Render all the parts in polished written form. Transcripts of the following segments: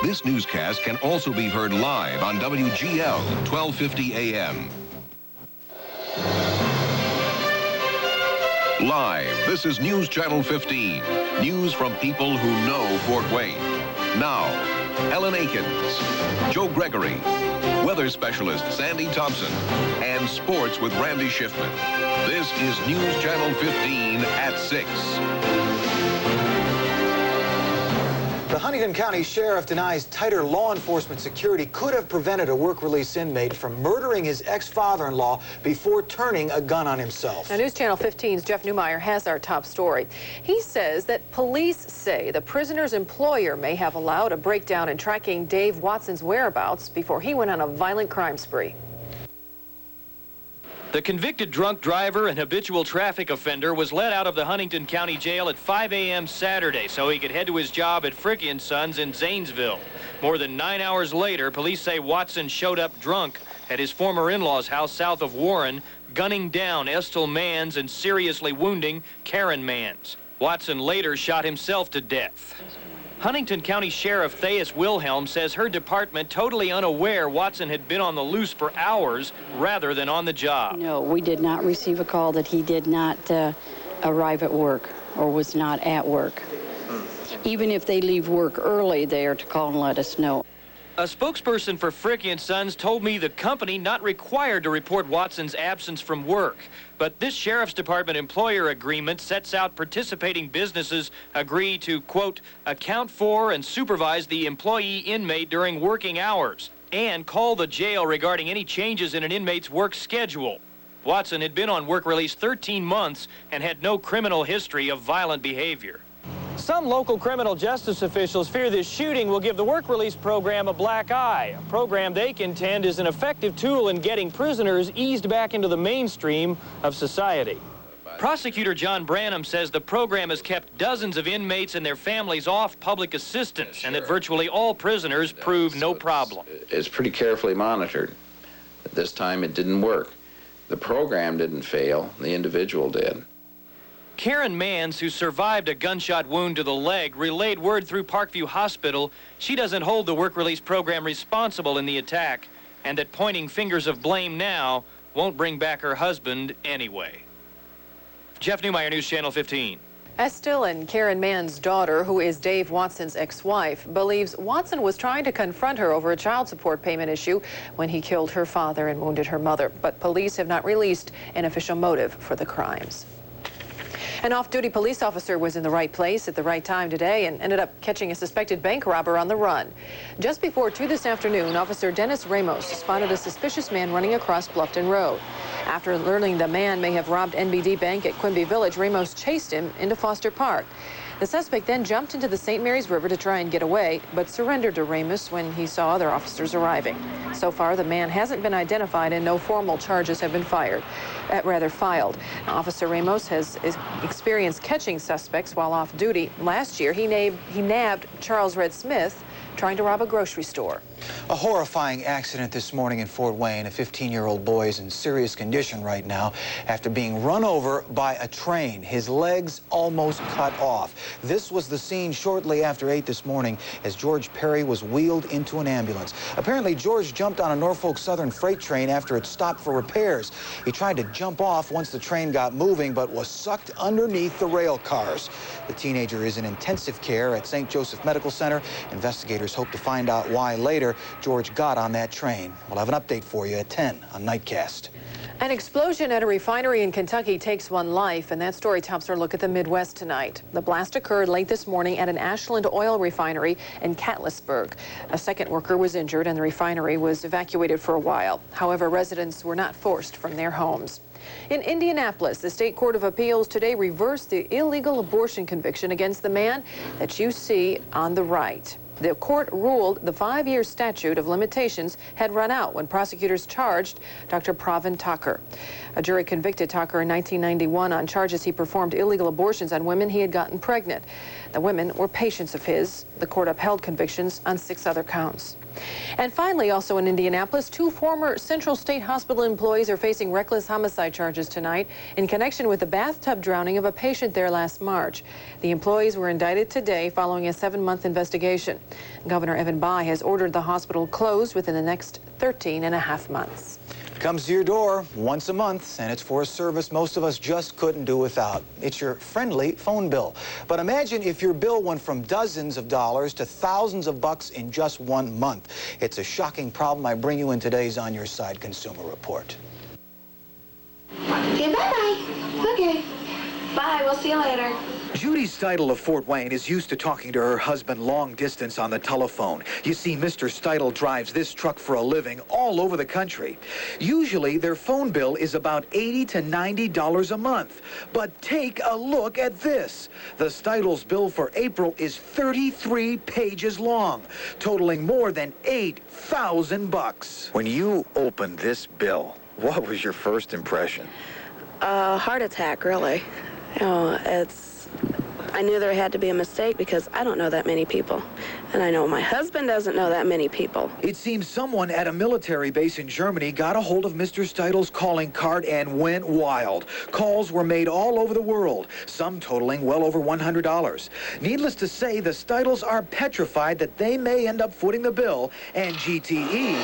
This newscast can also be heard live on WGL 1250 AM. Live, this is News Channel 15. News from people who know Fort Wayne. Now, Ellen Akins, Joe Gregory, weather specialist Sandy Thompson, and sports with Randy Schiffman. This is News Channel 15 at 6. The Huntington County Sheriff denies tighter law enforcement security could have prevented a work-release inmate from murdering his ex-father-in-law before turning a gun on himself. Now, News Channel 15's Jeff Newmeyer has our top story. He says that police say the prisoner's employer may have allowed a breakdown in tracking Dave Watson's whereabouts before he went on a violent crime spree. The convicted drunk driver and habitual traffic offender was let out of the Huntington County Jail at 5 a.m. Saturday so he could head to his job at Fricke & Sons in Zanesville. More than 9 hours later, police say Watson showed up drunk at his former in-laws' house south of Warren, gunning down Estelle Manns and seriously wounding Karen Manns. Watson later shot himself to death. Huntington County Sheriff Thais Wilhelm says her department totally unaware Watson had been on the loose for hours rather than on the job. No, we did not receive a call that he did not arrive at work or was not at work. Even if they leave work early, they are to call and let us know. A spokesperson for Fricke & Sons told me the company not required to report Watson's absence from work. But this Sheriff's Department employer agreement sets out participating businesses agree to, quote, account for and supervise the employee inmate during working hours and call the jail regarding any changes in an inmate's work schedule. Watson had been on work release 13 months and had no criminal history of violent behavior. Some local criminal justice officials fear this shooting will give the work release program a black eye, a program they contend is an effective tool in getting prisoners eased back into the mainstream of society. Prosecutor John Branham says the program has kept dozens of inmates and their families off public assistance, and that virtually all prisoners prove no problem. It's pretty carefully monitored. At this time, it didn't work. The program didn't fail, the individual did. Karen Manns, who survived a gunshot wound to the leg, relayed word through Parkview Hospital she doesn't hold the work release program responsible in the attack, and that pointing fingers of blame now won't bring back her husband anyway. Jeff Newmeyer, News Channel 15. Estelle and Karen Mann's daughter, who is Dave Watson's ex-wife, believes Watson was trying to confront her over a child support payment issue when he killed her father and wounded her mother. But police have not released an official motive for the crimes. An off-duty police officer was in the right place at the right time today and ended up catching a suspected bank robber on the run. Just before 2 this afternoon, Officer Dennis Ramos spotted a suspicious man running across Bluffton Road. After learning the man may have robbed NBD Bank at Quimby Village, Ramos chased him into Foster Park. The suspect then jumped into the St. Mary's River to try and get away, but surrendered to Ramos when he saw other officers arriving. So far, the man hasn't been identified and no formal charges have been filed. Now, Officer Ramos has experience catching suspects while off duty. Last year, he nabbed Charles Red Smith trying to rob a grocery store. A horrifying accident this morning in Fort Wayne. A 15-year-old boy is in serious condition right now after being run over by a train. His legs almost cut off. This was the scene shortly after 8 this morning as George Perry was wheeled into an ambulance. Apparently, George jumped on a Norfolk Southern freight train after it stopped for repairs. He tried to jump off once the train got moving, but was sucked underneath the rail cars. The teenager is in intensive care at St. Joseph Medical Center. Investigators hope to find out why later George got on that train. We'll have an update for you at 10 on Nightcast. An explosion at a refinery in Kentucky takes one life, and that story tops our look at the Midwest tonight. The blast occurred late this morning at an Ashland oil refinery in Catlettsburg. A second worker was injured, and the refinery was evacuated for a while. However, residents were not forced from their homes. In Indianapolis, the State Court of Appeals today reversed the illegal abortion conviction against the man that you see on the right. The court ruled the 5-year statute of limitations had run out when prosecutors charged Dr. Pravin Thakur. A jury convicted Thakur in 1991 on charges he performed illegal abortions on women he had gotten pregnant. The women were patients of his. The court upheld convictions on 6 other counts. And finally, also in Indianapolis, 2 former Central State Hospital employees are facing reckless homicide charges tonight in connection with the bathtub drowning of a patient there last March. The employees were indicted today following a 7-month investigation. Governor Evan Bayh has ordered the hospital closed within the next 13.5 months. Comes to your door once a month, and it's for a service most of us just couldn't do without. It's your friendly phone bill. But imagine if your bill went from dozens of dollars to thousands of bucks in just 1 month. It's a shocking problem. I bring you in today's On Your Side Consumer Report. Okay, bye-bye. Okay. Bye, we'll see you later. Judy Steidel of Fort Wayne is used to talking to her husband long distance on the telephone. You see, Mr. Steidel drives this truck for a living all over the country. Usually, their phone bill is about $80 to $90 a month. But take a look at this. The Steidel's bill for April is 33 pages long, totaling more than $8,000. When you opened this bill, what was your first impression? Heart attack, really. You know, I knew there had to be a mistake because I don't know that many people. And I know my husband doesn't know that many people. It seems someone at a military base in Germany got a hold of Mr. Steidel's calling card and went wild. Calls were made all over the world, some totaling well over $100. Needless to say, the Steidels are petrified that they may end up footing the bill and GTE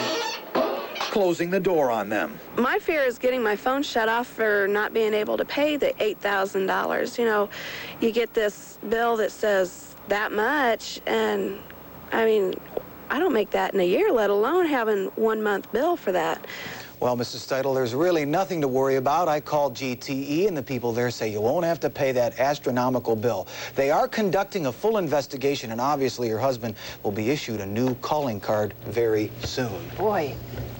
closing the door on them. My fear is getting my phone shut off for not being able to pay the $8,000. You know, you get this bill that says that much, and I mean, I don't make that in a year, let alone having 1 month bill for that. Well, Mrs. Steidel, there's really nothing to worry about. I called GTE, and the people there say you won't have to pay that astronomical bill. They are conducting a full investigation, and obviously your husband will be issued a new calling card very soon. Boy,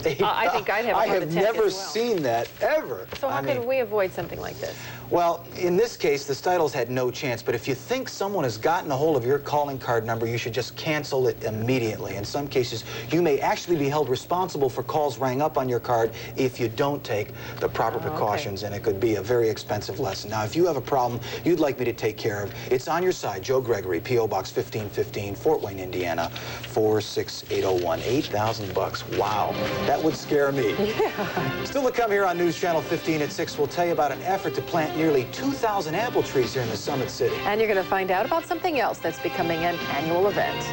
I think I'd have a heart attack I have never as well. seen that, ever. So how could we avoid something like this? Well, in this case, the Steidels had no chance, but if you think someone has gotten a hold of your calling card number, you should just cancel it immediately. In some cases, you may actually be held responsible for calls rang up on your card if you don't take the proper precautions, and it could be a very expensive lesson. Now, if you have a problem you'd like me to take care of, it's On Your Side. Joe Gregory, P.O. Box 1515, Fort Wayne, Indiana, 46801. $8,000. Wow, that would scare me. Yeah. Still to come here on News Channel 15 at 6, we'll tell you about an effort to plant nearly 2,000 apple trees here in the Summit City. And you're going to find out about something else that's becoming an annual event.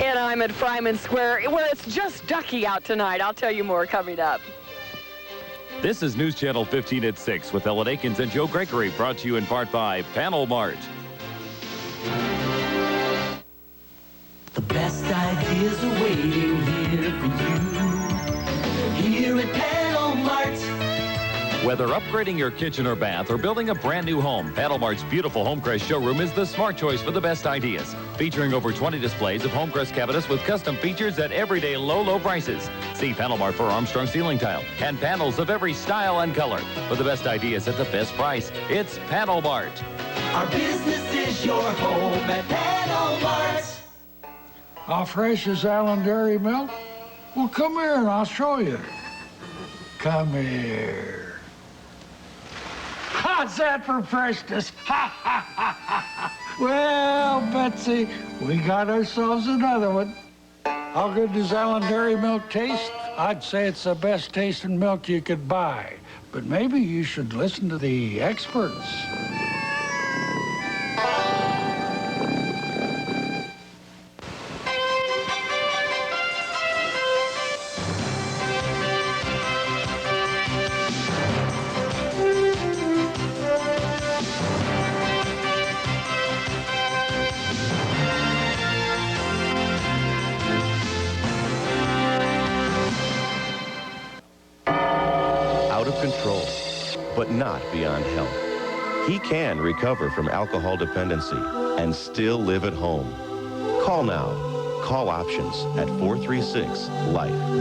And I'm at Fryman Square, where it's just ducky out tonight. I'll tell you more coming up. This is News Channel 15 at 6 with Ellen Akins and Joe Gregory, brought to you in part by Panel Mart. The best ideas are waiting here for you, here at Panel Mart. Whether upgrading your kitchen or bath or building a brand new home, Panel Mart's beautiful Homecrest showroom is the smart choice for the best ideas. Featuring over 20 displays of Homecrest cabinets with custom features at everyday low prices. See Panel Mart for Armstrong ceiling tile and panels of every style and color. For the best ideas at the best price, it's Panel Mart. Our business is your home at Panel Mart. How fresh is Allen Dairy milk? Well, come here and I'll show you. Come here. How's that for freshness? Ha, ha, ha, ha. Well, Betsy, we got ourselves another one. How good does Allen Dairy milk taste? I'd say it's the best tasting milk you could buy. But maybe you should listen to the experts. Control, but not beyond help. He can recover from alcohol dependency and still live at home. Call now. Call options at 436-LIFE.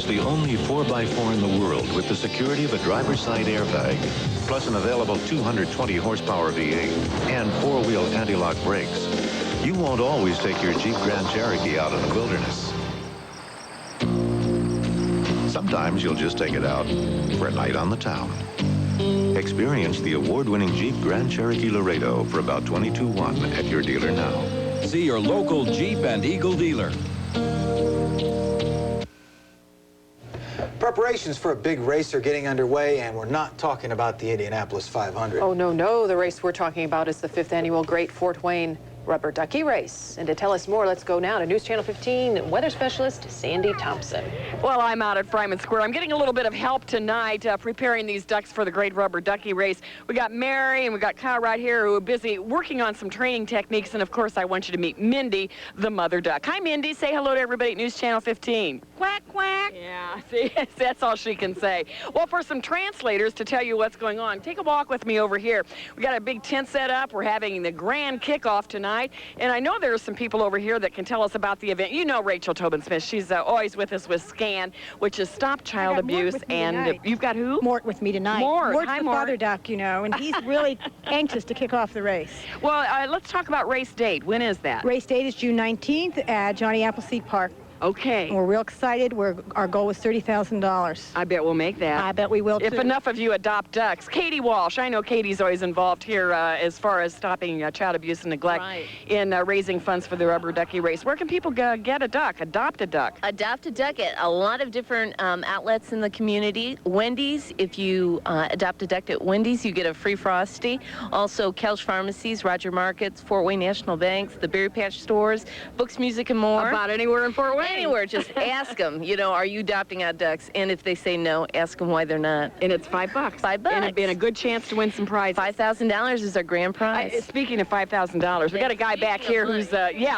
The only 4x4 in the world with the security of a driver's side airbag, plus an available 220 horsepower V8 and four-wheel anti-lock brakes. You won't always take your Jeep Grand Cherokee out in the wilderness. Sometimes you'll just take it out for a night on the town. Experience the award-winning Jeep Grand Cherokee Laredo for about $22,100 at your dealer now. See your local Jeep and Eagle dealer. Preparations for a big race are getting underway, and we're not talking about the Indianapolis 500. Oh, no. The race we're talking about is the 5th annual Great Fort Wayne Rubber Ducky Race. And to tell us more, let's go now to News Channel 15 weather specialist Sandy Thompson. Well, I'm out at Fryman Square. I'm getting a little bit of help tonight preparing these ducks for the Great Rubber Ducky Race. We got Mary and we got Kyle right here who are busy working on some training techniques. And of course, I want you to meet Mindy, the mother duck. Hi, Mindy. Say hello to everybody at News Channel 15. Quack, quack. Yeah, see, that's all she can say. Well, for some translators to tell you what's going on, take a walk with me over here. We got a big tent set up. We're having the grand kickoff tonight. And I know there are some people over here that can tell us about the event. You know Rachel Tobin-Smith. She's always with us with SCAN, which is Stop Child Abuse. And you've got who? Mort with me tonight. Mort's the father duck, you know, and he's really anxious to kick off the race. Well, let's talk about race date. When is that? Race date is June 19th at Johnny Appleseed Park. Okay. And we're real excited. Our goal was $30,000. I bet we'll make that. I bet we will, too. If enough of you adopt ducks. Katie Walsh, I know Katie's always involved here as far as stopping child abuse and neglect in raising funds for the Rubber Ducky Race. Where can people get a duck, adopt a duck? Adopt a duck at a lot of different outlets in the community. Wendy's, if you adopt a duck at Wendy's, you get a free Frosty. Also, Kelch Pharmacies, Roger Markets, Fort Wayne National Banks, the Berry Patch Stores, Books, Music, and more. About anywhere in Fort Wayne. Anywhere, just ask them, you know, are you adopting out ducks? And if they say no, ask them why they're not. And it's $5. $5. And a good chance to win some prizes. $5,000 is our grand prize. Speaking of $5,000, we got a guy back here who's,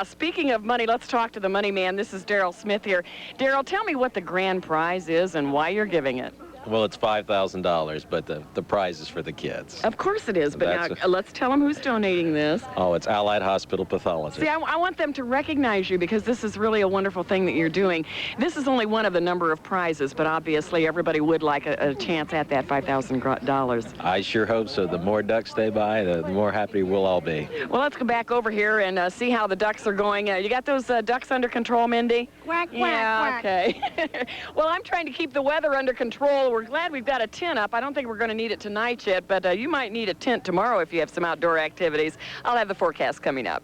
speaking of money, let's talk to the money man. This is Daryl Smith here. Daryl, tell me what the grand prize is and why you're giving it. Well, it's $5,000, but the prize is for the kids. Of course it is, but now let's tell them who's donating this. Oh, it's Allied Hospital Pathology. See, I want them to recognize you because this is really a wonderful thing that you're doing. This is only one of the number of prizes, but obviously everybody would like a chance at that $5,000. I sure hope so. The more ducks stay by, the more happy we'll all be. Well, let's go back over here and see how the ducks are going. You got those ducks under control, Mindy? Quack, quack, yeah, quack. Okay. Well, I'm trying to keep the weather under control. We're glad we've got a tent up. I don't think we're going to need it tonight yet, but you might need a tent tomorrow if you have some outdoor activities. I'll have the forecast coming up.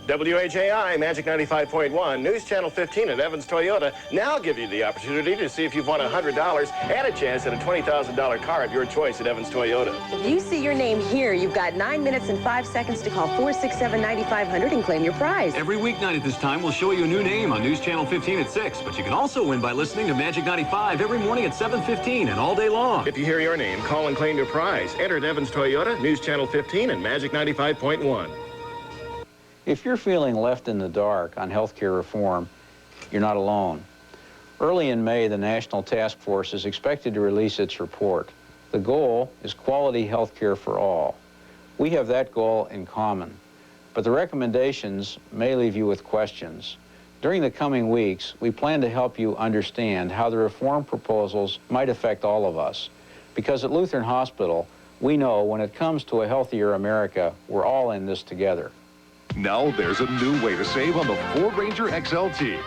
WHAI, Magic 95.1, News Channel 15 at Evans Toyota now give you the opportunity to see if you've won $100 and a chance at a $20,000 car of your choice at Evans Toyota. If you see your name here, you've got 9 minutes and 5 seconds to call 467-9500 and claim your prize. Every weeknight at this time, we'll show you a new name on News Channel 15 at 6, but you can also win by listening to Magic 95 every morning at 7:15 and all day long. If you hear your name, call and claim your prize. Enter at Evans Toyota, News Channel 15, and Magic 95.1. If you're feeling left in the dark on health care reform, you're not alone. Early in May, the National Task Force is expected to release its report. The goal is quality health care for all. We have that goal in common, but the recommendations may leave you with questions. During the coming weeks, we plan to help you understand how the reform proposals might affect all of us. Because at Lutheran Hospital, we know when it comes to a healthier America, we're all in this together. Now there's a new way to save on the Ford Ranger XLT.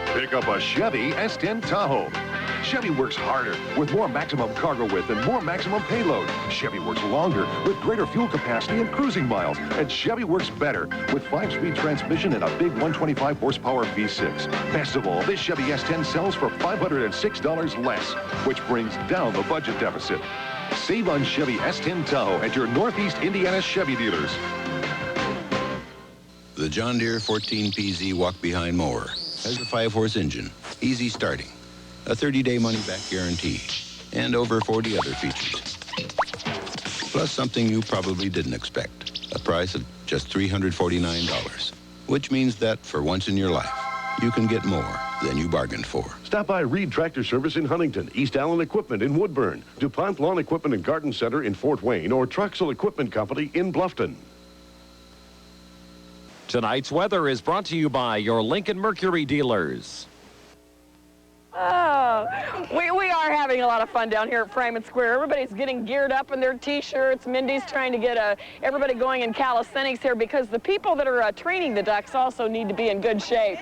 Pick up a Chevy S10 Tahoe. Chevy works harder with more maximum cargo width and more maximum payload. Chevy works longer with greater fuel capacity and cruising miles. And Chevy works better with 5-speed transmission and a big 125 horsepower V6. Best of all, this Chevy S10 sells for $506 less, which brings down the budget deficit. Save on Chevy S10 Tahoe at your Northeast Indiana Chevy dealers. The John Deere 14PZ walk-behind mower has a 5-horse engine, easy starting, a 30-day money-back guarantee, and over 40 other features. Plus something you probably didn't expect, a price of just $349, which means that for once in your life, you can get more. than you bargained for. Stop by Reed Tractor Service in Huntington, East Allen Equipment in Woodburn, DuPont Lawn Equipment and Garden Center in Fort Wayne, or Truxell Equipment Company in Bluffton. Tonight's weather is brought to you by your Lincoln Mercury dealers. Oh, we are having a lot of fun down here at Fryman Square. Everybody's getting geared up in their T-shirts. Mindy's trying to get everybody going in calisthenics here because the people that are training the ducks also need to be in good shape.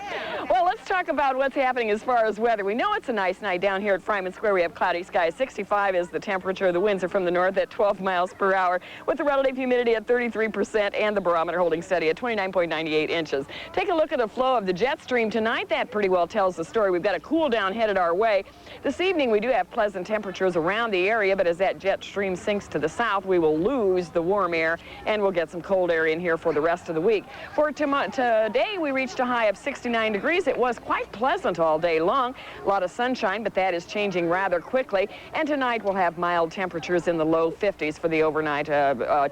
Well, let's talk about what's happening as far as weather. We know it's a nice night down here at Fryman Square. We have cloudy skies. 65 is the temperature. The winds are from the north at 12 miles per hour with the relative humidity at 33% and the barometer holding steady at 29.98 inches. Take a look at the flow of the jet stream tonight. That pretty well tells the story. We've got a cool down headed our way. This evening we do have pleasant temperatures around the area, but as that jet stream sinks to the south, we will lose the warm air and we'll get some cold air in here for the rest of the week. For today, we reached a high of 69 degrees. It was quite pleasant all day long. A lot of sunshine, but that is changing rather quickly. And tonight we'll have mild temperatures in the low 50s for the overnight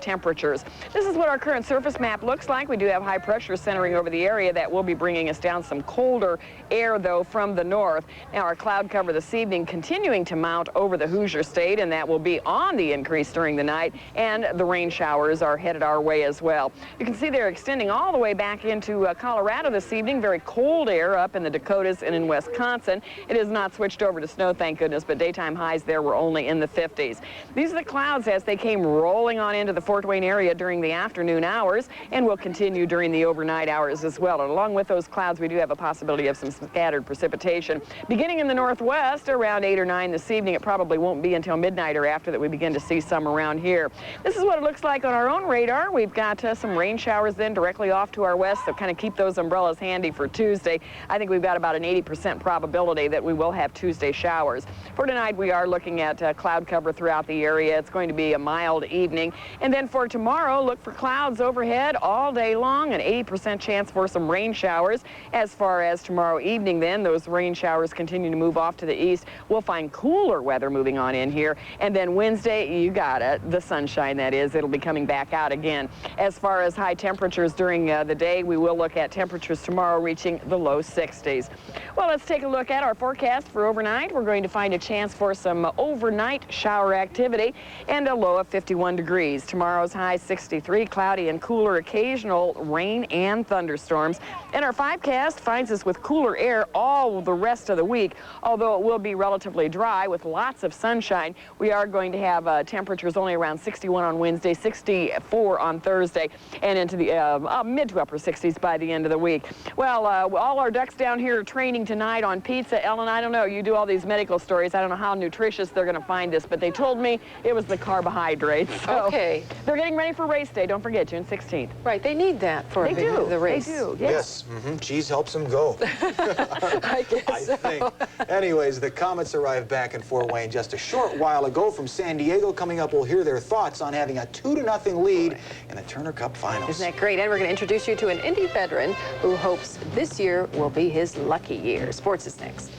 temperatures. This is what our current surface map looks like. We do have high pressure centering over the area that will be bringing us down some colder air, though, from the north. Now, our cloud cover this evening continuing to mount over the Hoosier State, and that will be on the increase during the night, and the rain showers are headed our way as well. You can see they're extending all the way back into Colorado this evening. Very cold air up in the Dakotas and in Wisconsin. It has not switched over to snow, thank goodness, but daytime highs there were only in the 50s. These are the clouds as they came rolling on into the Fort Wayne area during the afternoon hours and will continue during the overnight hours as well. And along with those clouds, we do have a possibility of some scattered precipitation. Beginning in the northwest around 8 or 9 this evening. It probably won't be until midnight or after that we begin to see some around here. This is what it looks like on our own radar. We've got some rain showers then directly off to our west, so kind of keep those umbrellas handy for Tuesday. I think we've got about an 80% probability that we will have Tuesday showers. For tonight, we are looking at cloud cover throughout the area. It's going to be a mild evening. And then for tomorrow, look for clouds overhead all day long, an 80% chance for some rain showers. As far as tomorrow evening then, those rain showers continue to move off to the east. We'll find cooler weather moving on in here. And then Wednesday, you got it, the sunshine that is. It'll be coming back out again. As far as high temperatures during the day, we will look at temperatures tomorrow reaching the low 60s. Well, let's take a look at our forecast for overnight. We're going to find a chance for some overnight shower activity and a low of 51 degrees. Tomorrow's high 63, cloudy and cooler, occasional rain and thunderstorms. And our 5cast finds us with cooler air all the rest of the week, although it will be relatively dry with lots of sunshine. We are going to have temperatures only around 61 on Wednesday, 64 on Thursday, and into the mid to upper 60s by the end of the week. Well, all our ducks down here are training tonight on pizza. Ellen, I don't know, you do all these medical stories. I don't know how nutritious they're going to find this, but they told me it was the carbohydrates. So okay. They're getting ready for race day. Don't forget, June 16th. Right, they need that for the race. They do, yes. Cheese helps them go. I guess I think. Anyways, the Comets arrived back in Fort Wayne just a short while ago from San Diego. Coming up, we'll hear their thoughts on having a 2-0 lead in the Turner Cup Finals. Isn't that great? And we're going to introduce you to an Indy veteran who hopes this year will be his lucky year. Sports is next.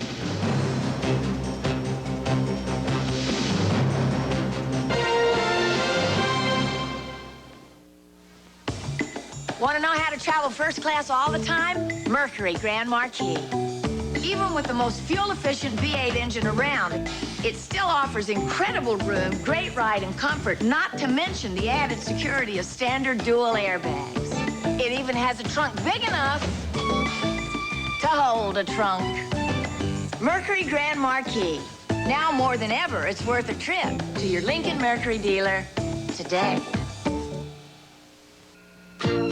Want to know how to travel first class all the time? Mercury Grand Marquis. Even with the most fuel-efficient V8 engine around, it still offers incredible room, great ride and comfort, not to mention the added security of standard dual airbags. It even has a trunk big enough to hold a trunk. Mercury Grand Marquis. Now more than ever, it's worth a trip to your Lincoln Mercury dealer today.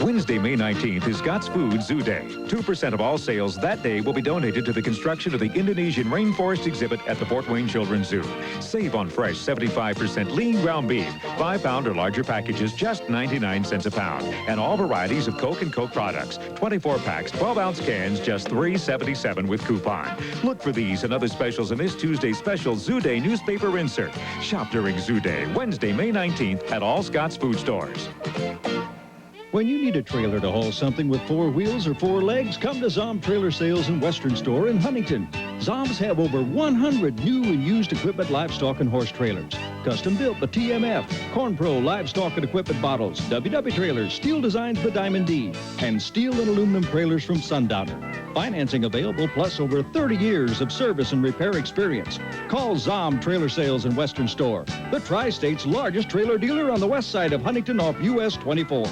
Wednesday, May 19th is Scott's Food Zoo Day. 2% of all sales that day will be donated to the construction of the Indonesian rainforest exhibit at the Fort Wayne Children's Zoo. Save on fresh 75% lean ground beef, 5-pound or larger packages, just 99 cents a pound. And all varieties of Coke and Coke products. 24 packs, 12-ounce cans, just $3.77 with coupon. Look for these and other specials in this Tuesday's special Zoo Day newspaper insert. Shop during Zoo Day, Wednesday, May 19th at all Scott's food stores. When you need a trailer to haul something with 4 wheels or 4 legs, come to Zom Trailer Sales and Western Store in Huntington. Zoms have over 100 new and used equipment, livestock, and horse trailers. Custom built the TMF, Corn Pro livestock and equipment bottles, WW trailers, steel designs by Diamond D, and steel and aluminum trailers from Sundowner. Financing available, plus over 30 years of service and repair experience. Call Zom Trailer Sales and Western Store, the Tri-State's largest trailer dealer on the west side of Huntington off US 24.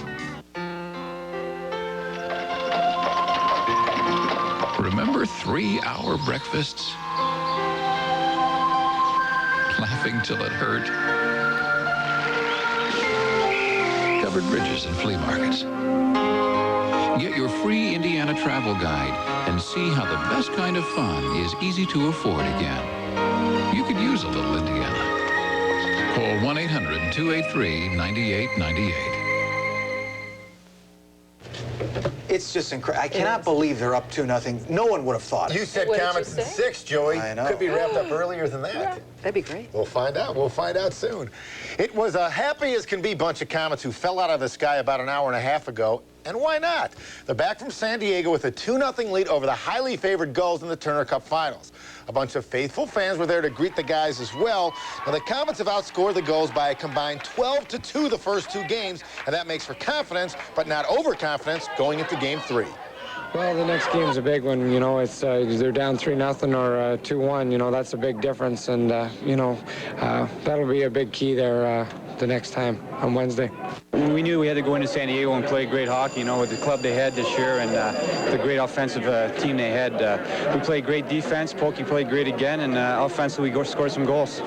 Remember 3-hour breakfasts? Laughing till it hurt. Covered bridges and flea markets. Get your free Indiana travel guide and see how the best kind of fun is easy to afford again. You could use a little Indiana. Call 1-800-283-9898. It's just incredible. I cannot believe they're up 2-0. No one would have thought it. You said What did Comets you in say? 6, Joey. I know. Could be wrapped up earlier than that. Yeah, that'd be great. We'll find out. We'll find out soon. It was a happy as can be bunch of Comets who fell out of the sky about an hour and a half ago. And why not? They're back from San Diego with a 2-0 lead over the highly favored Gulls in the Turner Cup Finals. A bunch of faithful fans were there to greet the guys as well. Now, the Comets have outscored the Gulls by a combined 12-2 the first 2 games, and that makes for confidence, but not overconfidence, going into Game 3. Well, the next game's a big one. You know, it's they're down 3-0 or 2-1. You know, that's a big difference, and you know, that'll be a big key there the next time on Wednesday. We knew we had to go into San Diego and play great hockey. You know, with the club they had this year and the great offensive team they had. We played great defense. Pokey played great again, and offensively we scored some goals.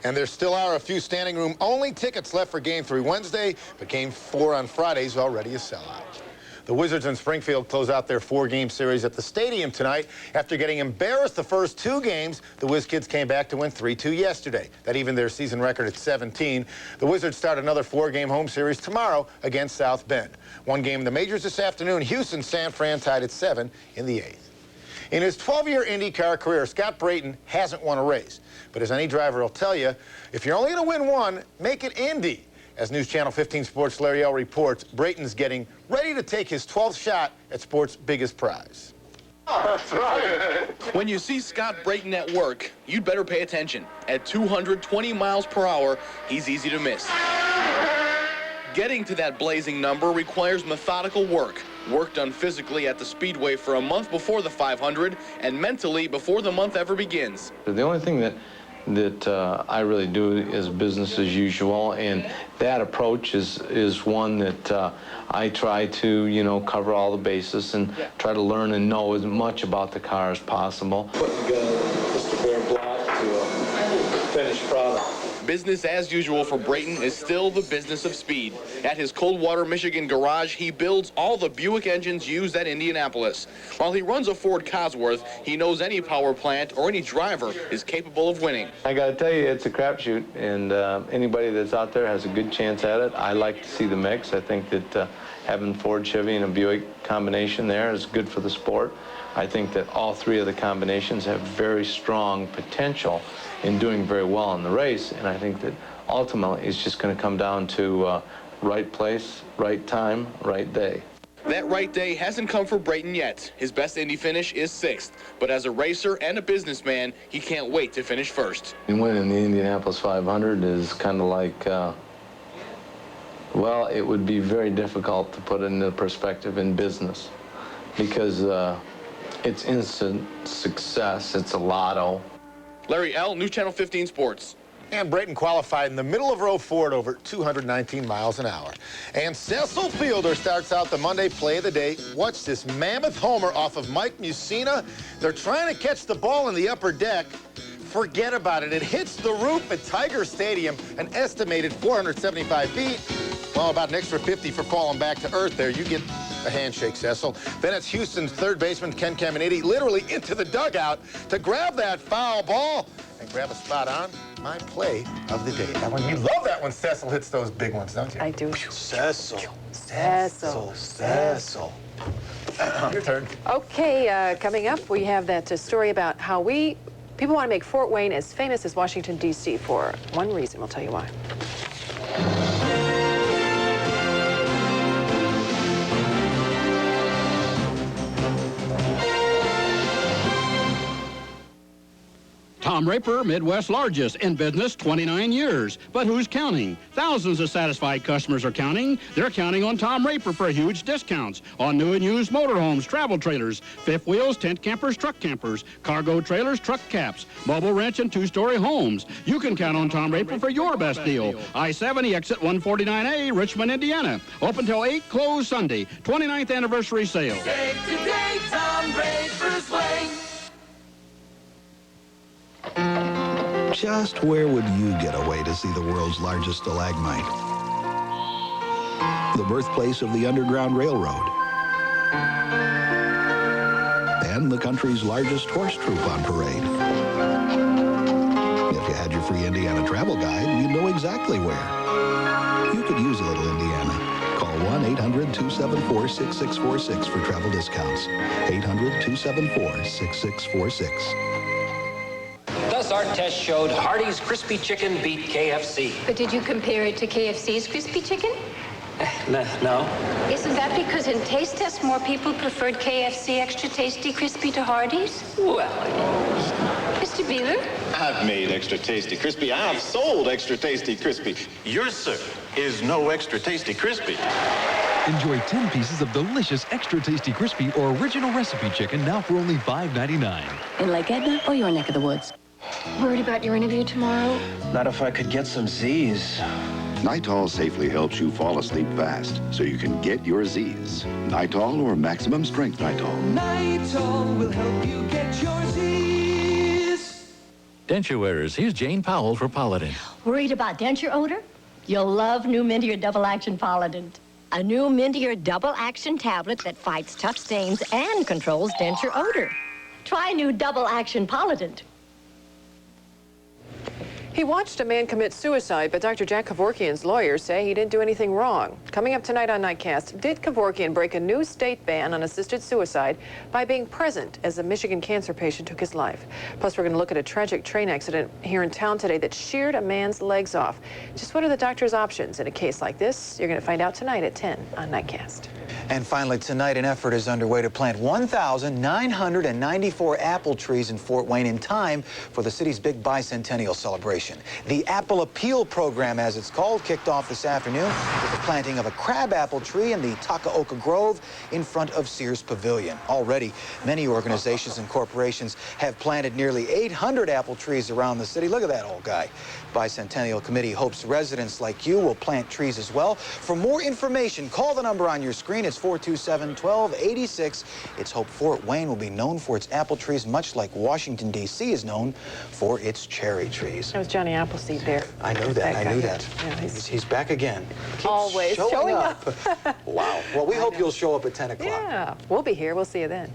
And there still are a few standing room only tickets left for Game 3 Wednesday, but Game 4 on Friday is already a sellout. The Wizards in Springfield close out their 4-game series at the stadium tonight. After getting embarrassed the first 2 games, the Wiz Kids came back to win 3-2 yesterday. That evened their season record at 17. The Wizards start another 4-game home series tomorrow against South Bend. 1 game in the majors this afternoon. Houston San Fran tied at 7 in the 8th. In his 12-year IndyCar career, Scott Brayton hasn't won a race. But as any driver will tell you, if you're only going to win one, make it Indy. As News Channel 15 Sports' Larry L. reports, Brayton's getting ready to take his 12th shot at sport's biggest prize. That's right. When you see Scott Brayton at work, you'd better pay attention. At 220 miles per hour, he's easy to miss. Getting to that blazing number requires methodical work done physically at the Speedway for a month before the 500 and mentally before the month ever begins. The only thing that I really do is business as usual, and that approach is one that I try to, you know, cover all the bases and try to learn and know as much about the car as possible. Putting together just a bare block to a finished product. Business as usual for Brayton is still the business of speed. At his Coldwater, Michigan garage, he builds all the Buick engines used at Indianapolis. While he runs a Ford Cosworth, he knows any power plant or any driver is capable of winning. I got to tell you, it's a crapshoot, and anybody that's out there has a good chance at it. I like to see the mix. I think that having Ford, Chevy, and a Buick combination there is good for the sport. I think that all 3 of the combinations have very strong potential in doing very well in the race, and I think that ultimately it's just going to come down to right place, right time, right day. That right day hasn't come for Brayton yet. His best Indy finish is 6th, but as a racer and a businessman, he can't wait to finish first. And winning the Indianapolis 500 is kind of like, well, it would be very difficult to put it into perspective in business because it's instant success. It's a lotto. Larry L., News Channel 15 Sports. And Brayton qualified in the middle of row 4 at over 219 miles an hour. And Cecil Fielder starts out the Monday play of the day. Watch this mammoth homer off of Mike Musina. They're trying to catch the ball in the upper deck. Forget about it. It hits the roof at Tiger Stadium, an estimated 475 feet. Well, about an extra 50 for falling back to earth there. You get a handshake, Cecil. Then it's Houston's third baseman, Ken Caminiti, literally into the dugout to grab that foul ball and grab a spot on my play of the day. That one, you love that when Cecil hits those big ones, don't you? I do. Cecil. Your turn. Okay, coming up, we have that story about how people want to make Fort Wayne as famous as Washington, D.C. for one reason. We'll tell you why. Tom Raper, Midwest's largest, in business 29 years. But who's counting? Thousands of satisfied customers are counting. They're counting on Tom Raper for huge discounts on new and used motorhomes, travel trailers, fifth wheels, tent campers, truck campers, cargo trailers, truck caps, mobile wrench, and two-story homes. You can count on Tom Raper for your best deal. I-70 exit 149A, Richmond, Indiana. Open till 8, closed Sunday. 29th anniversary sale. Save today, Tom Raper's way. Just where would you get away to see the world's largest stalagmite? The birthplace of the Underground Railroad. And the country's largest horse troop on parade. If you had your free Indiana travel guide, you'd know exactly where. You could use a little Indiana. Call 1-800-274-6646 for travel discounts. 800-274-6646. Thus, our test showed Hardee's Crispy Chicken beat KFC. But did you compare it to KFC's Crispy Chicken? No. Isn't that because in taste tests more people preferred KFC Extra Tasty Crispy to Hardee's? Well, Mr. Beeler? I've made Extra Tasty Crispy. I've sold Extra Tasty Crispy. Yours, sir, is no Extra Tasty Crispy. Enjoy 10 pieces of delicious Extra Tasty Crispy or original recipe chicken now for only $5.99. In Lake Edna or your neck of the woods? Worried about your interview tomorrow? Not if I could get some Z's. Nitol safely helps you fall asleep fast so you can get your Z's. Nitol or Maximum Strength Nitol. Nitol will help you get your Z's. Denture wearers, here's Jane Powell for Polident. Worried about denture odor? You'll love new Mindier Double Action Polident. A new Mindier Double Action tablet that fights tough stains and controls denture odor. Try new Double Action Polident. He watched a man commit suicide, but Dr. Jack Kevorkian's lawyers say he didn't do anything wrong. Coming up tonight on Nightcast, did Kevorkian break a new state ban on assisted suicide by being present as a Michigan cancer patient took his life? Plus, we're going to look at a tragic train accident here in town today that sheared a man's legs off. Just what are the doctor's options in a case like this? You're going to find out tonight at 10 on Nightcast. And finally, tonight, an effort is underway to plant 1,994 apple trees in Fort Wayne in time for the city's big bicentennial celebration. The Apple Appeal Program, as it's called, kicked off this afternoon with the planting of a crabapple tree in the Takaoka Grove in front of Sears Pavilion. Already, many organizations and corporations have planted nearly 800 apple trees around the city. Look at that old guy. Bicentennial Committee hopes residents like you will plant trees as well. For more information, call the number on your screen. It's 427-1286. It's hoped Fort Wayne will be known for its apple trees, much like Washington, D.C. is known for its cherry trees. That was Johnny Appleseed there. I know that. I knew that. Yeah, he's back again. Keeps always showing up. Wow. Well, we hope you'll show up at 10 o'clock. Yeah, we'll be here. We'll see you then.